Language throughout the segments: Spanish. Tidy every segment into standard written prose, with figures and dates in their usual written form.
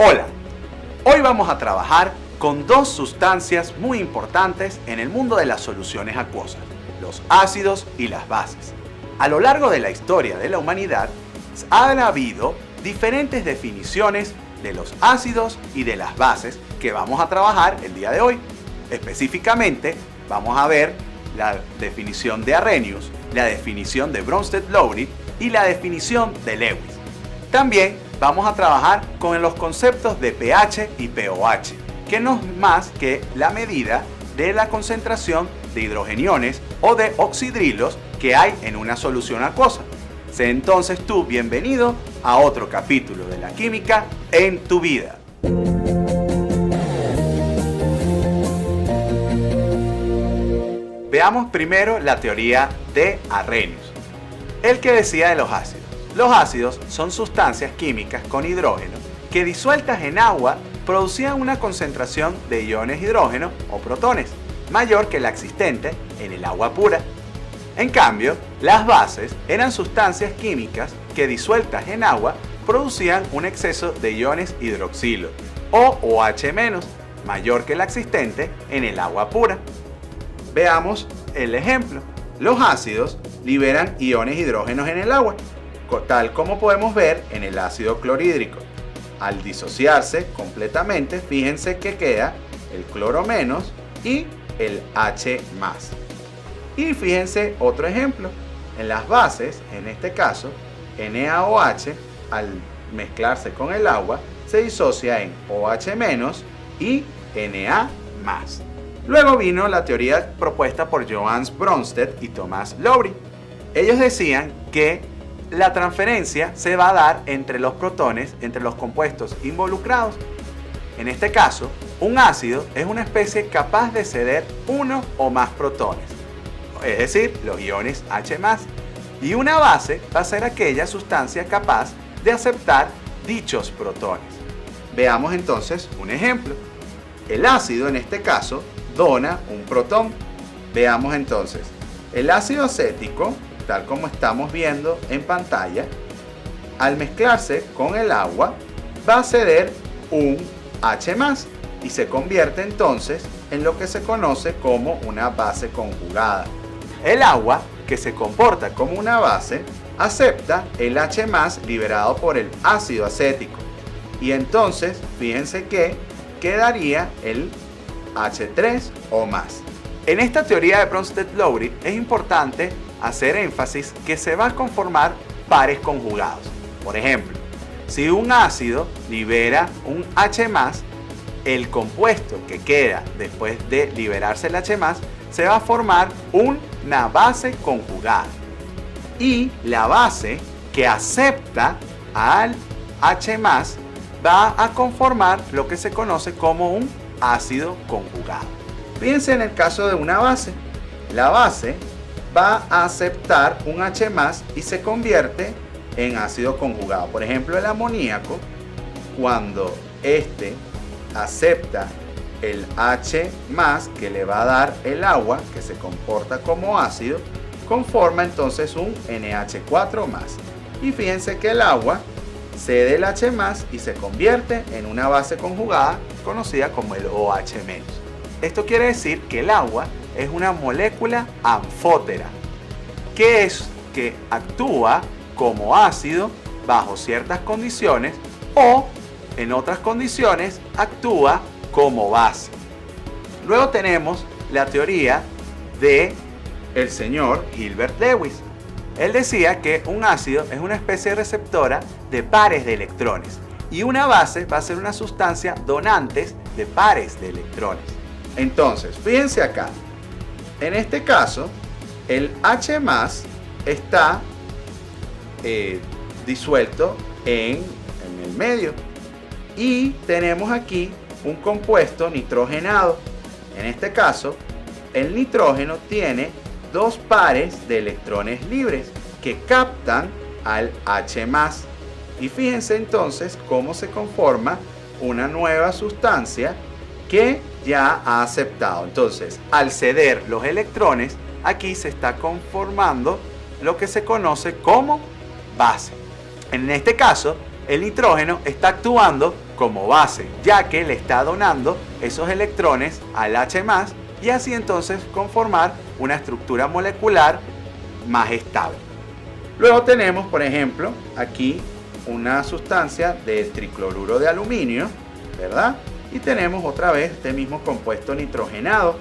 Hola, hoy vamos a trabajar con dos sustancias muy importantes en el mundo de las soluciones acuosas, los ácidos y las bases. A lo largo de la historia de la humanidad, han habido diferentes definiciones de los ácidos y de las bases que vamos a trabajar el día de hoy. Específicamente, vamos a ver la definición de Arrhenius, la definición de Bronsted-Lowry y la definición de Lewis. También vamos a trabajar con los conceptos de pH y pOH, que no es más que la medida de la concentración de hidrogeniones o de oxidrilos que hay en una solución acuosa. Sé entonces tú bienvenido a otro capítulo de la química en tu vida. Veamos primero la teoría de Arrhenius, el que decía de los ácidos. Los ácidos son sustancias químicas con hidrógeno que disueltas en agua producían una concentración de iones hidrógeno o protones mayor que la existente en el agua pura. En cambio, las bases eran sustancias químicas que disueltas en agua producían un exceso de iones hidroxilo o OH- mayor que la existente en el agua pura. Veamos el ejemplo. Los ácidos liberan iones hidrógenos en el agua, tal como podemos ver en el ácido clorhídrico. Al disociarse completamente, fíjense que queda el cloro menos y el H más. Y fíjense otro ejemplo. En las bases, en este caso, NaOH, al mezclarse con el agua, se disocia en OH- y Na+. Luego vino la teoría propuesta por Johannes Bronsted y Thomas Lowry. Ellos decían que la transferencia se va a dar entre los protones, entre los compuestos involucrados. En este caso, un ácido es una especie capaz de ceder uno o más protones, es decir, los iones H+, y una base va a ser aquella sustancia capaz de aceptar dichos protones. Veamos entonces un ejemplo. El ácido, en este caso, dona un protón. Veamos entonces, el ácido acético, tal como estamos viendo en pantalla, al mezclarse con el agua, va a ceder un H+, y se convierte entonces en lo que se conoce como una base conjugada. El agua, que se comporta como una base, acepta el H+ liberado por el ácido acético, y entonces fíjense que quedaría el H3 o más. En esta teoría de Bronsted-Lowry es importante hacer énfasis que se va a conformar pares conjugados. Por ejemplo, si un ácido libera un H+, el compuesto que queda después de liberarse el H+, se va a formar una base conjugada. Y la base que acepta al H+, va a conformar lo que se conoce como un ácido conjugado. Fíjense en el caso de una base. La base va a aceptar un H+ y se convierte en ácido conjugado. Por ejemplo, el amoníaco, cuando este acepta el H+ que le va a dar el agua, que se comporta como ácido, conforma entonces un NH4+. Y fíjense que el agua cede el H+ y se convierte en una base conjugada conocida como el OH-. Esto quiere decir que el agua es una molécula anfótera, que es que actúa como ácido bajo ciertas condiciones o en otras condiciones actúa como base. Luego tenemos la teoría de el señor Gilbert Lewis. Él decía que un ácido es una especie receptora de pares de electrones y una base va a ser una sustancia donante de pares de electrones. Entonces, fíjense acá, en este caso, el H+ está disuelto en el medio y tenemos aquí un compuesto nitrogenado. En este caso, el nitrógeno tiene dos pares de electrones libres que captan al H+. Y fíjense entonces cómo se conforma una nueva sustancia que ya ha aceptado. Entonces, al ceder los electrones, aquí se está conformando lo que se conoce como base. En este caso, el nitrógeno está actuando como base, ya que le está donando esos electrones al H+, y así entonces conformar una estructura molecular más estable. Luego tenemos, por ejemplo, aquí una sustancia de tricloruro de aluminio, ¿verdad? Y tenemos otra vez este mismo compuesto nitrogenado.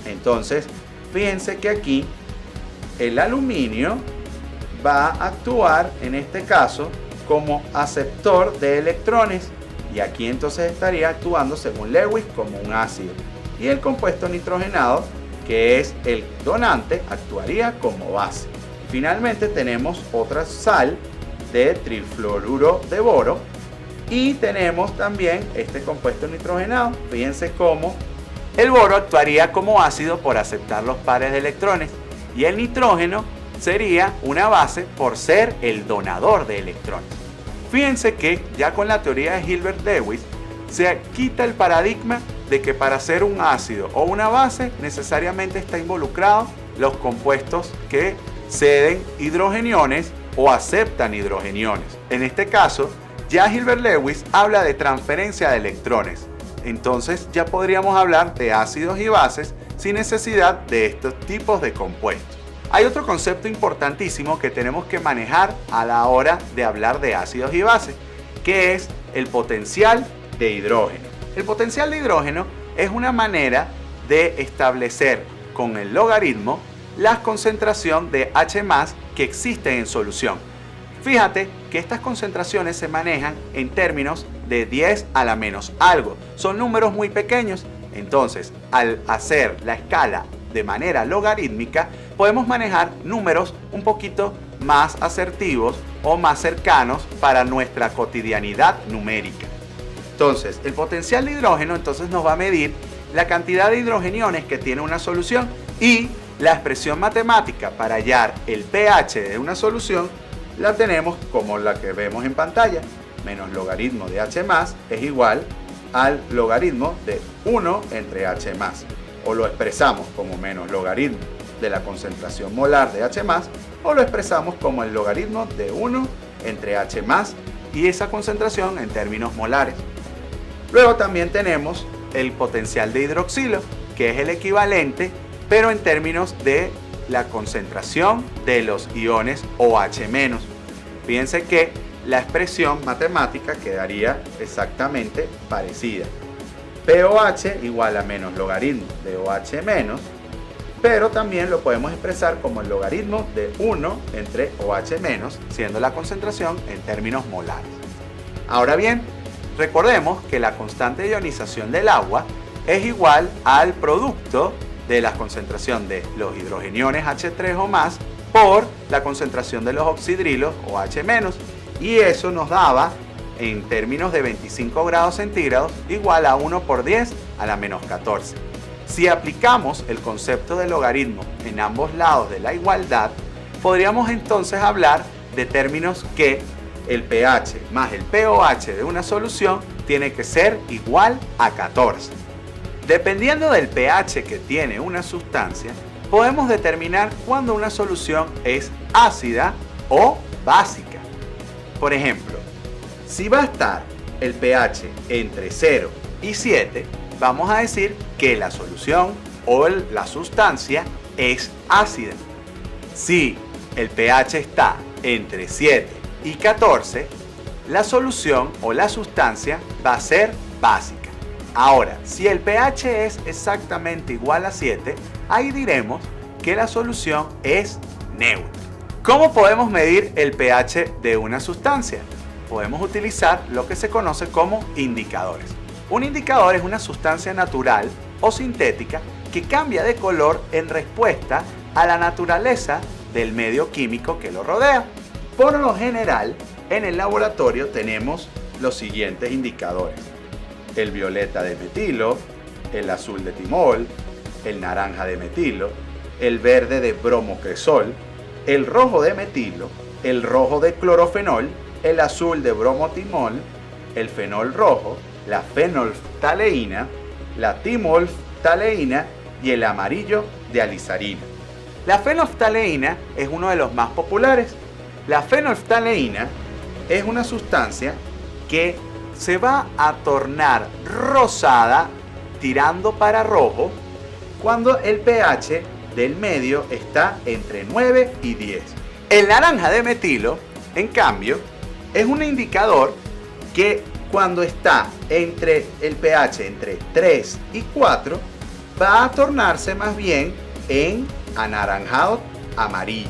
Entonces, fíjense que aquí el aluminio va a actuar, en este caso, como aceptor de electrones. Y aquí entonces estaría actuando, según Lewis, como un ácido. Y el compuesto nitrogenado, que es el donante, actuaría como base. Finalmente tenemos otra sal de trifluoruro de boro. Y tenemos también este compuesto nitrogenado. Fíjense cómo el boro actuaría como ácido por aceptar los pares de electrones. Y el nitrógeno sería una base por ser el donador de electrones. Fíjense que ya con la teoría de Hilbert Lewis se quita el paradigma de que para ser un ácido o una base necesariamente está involucrado los compuestos que ceden hidrogeniones o aceptan hidrogeniones. En este caso, ya Hilbert Lewis habla de transferencia de electrones. Entonces ya podríamos hablar de ácidos y bases sin necesidad de estos tipos de compuestos. Hay otro concepto importantísimo que tenemos que manejar a la hora de hablar de ácidos y bases, que es el potencial de hidrógeno. El potencial de hidrógeno es una manera de establecer con el logaritmo la concentración de H+ que existe en solución. Fíjate que estas concentraciones se manejan en términos de 10 a la menos algo. Son números muy pequeños. Entonces, al hacer la escala de manera logarítmica, podemos manejar números un poquito más asertivos o más cercanos para nuestra cotidianidad numérica. Entonces, el potencial de hidrógeno entonces nos va a medir la cantidad de hidrogeniones que tiene una solución, y la expresión matemática para hallar el pH de una solución la tenemos como la que vemos en pantalla. Menos logaritmo de H+ es igual al logaritmo de 1 entre H+. O lo expresamos como menos logaritmo de la concentración molar de H+, o lo expresamos como el logaritmo de 1 entre H+ y esa concentración en términos molares. Luego también tenemos el potencial de hidroxilo, que es el equivalente, pero en términos de la concentración de los iones OH-. Fíjense que la expresión matemática quedaría exactamente parecida. POH igual a menos logaritmo de OH-, pero también lo podemos expresar como el logaritmo de 1 entre OH-, siendo la concentración en términos molares. Ahora bien, recordemos que la constante de ionización del agua es igual al producto de la concentración de los hidrogeniones H3 o más por la concentración de los oxidrilos OH-, y eso nos daba, en términos de 25 grados centígrados, igual a 1 por 10 a la menos 14. Si aplicamos el concepto de logaritmo en ambos lados de la igualdad, podríamos entonces hablar de términos que el pH más el pOH de una solución tiene que ser igual a 14. Dependiendo del pH que tiene una sustancia, podemos determinar cuándo una solución es ácida o básica. Por ejemplo, si va a estar el pH entre 0 y 7, vamos a decir que la solución o la sustancia es ácida. Si el pH está entre 7 y 14, la solución o la sustancia va a ser básica. Ahora, si el pH es exactamente igual a 7, ahí diremos que la solución es neutra. ¿Cómo podemos medir el pH de una sustancia? Podemos utilizar lo que se conoce como indicadores. Un indicador es una sustancia natural o sintética que cambia de color en respuesta a la naturaleza del medio químico que lo rodea. Por lo general, en el laboratorio tenemos los siguientes indicadores: el violeta de metilo, el azul de timol, el naranja de metilo, el verde de bromocresol, el rojo de metilo, el rojo de clorofenol, el azul de bromotimol, el fenol rojo, la fenolftaleína, la timolftaleína y el amarillo de alizarina. La fenolftaleína es uno de los más populares. La fenolftaleína es una sustancia que se va a tornar rosada tirando para rojo cuando el pH del medio está entre 9 y 10. El naranja de metilo, en cambio, es un indicador que cuando está entre el pH entre 3 y 4 va a tornarse más bien en anaranjado amarillo.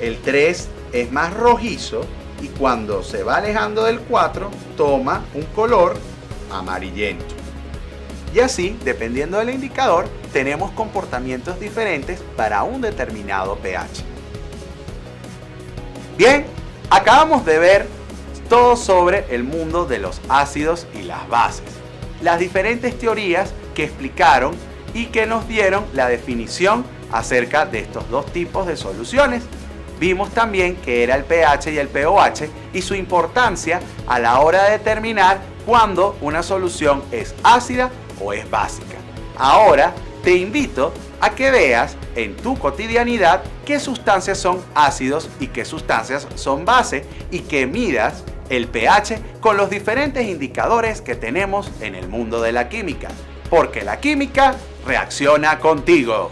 El 3 es más rojizo y cuando se va alejando del 4 toma un color amarillento. Y así, dependiendo del indicador, tenemos comportamientos diferentes para un determinado pH. Bien, acabamos de ver todo sobre el mundo de los ácidos y las bases, las diferentes teorías que explicaron y que nos dieron la definición acerca de estos dos tipos de soluciones. Vimos también que era el pH y el pOH y su importancia a la hora de determinar cuándo una solución es ácida o es básica. Ahora te invito a que veas en tu cotidianidad qué sustancias son ácidos y qué sustancias son base y que midas el pH con los diferentes indicadores que tenemos en el mundo de la química, porque la química reacciona contigo.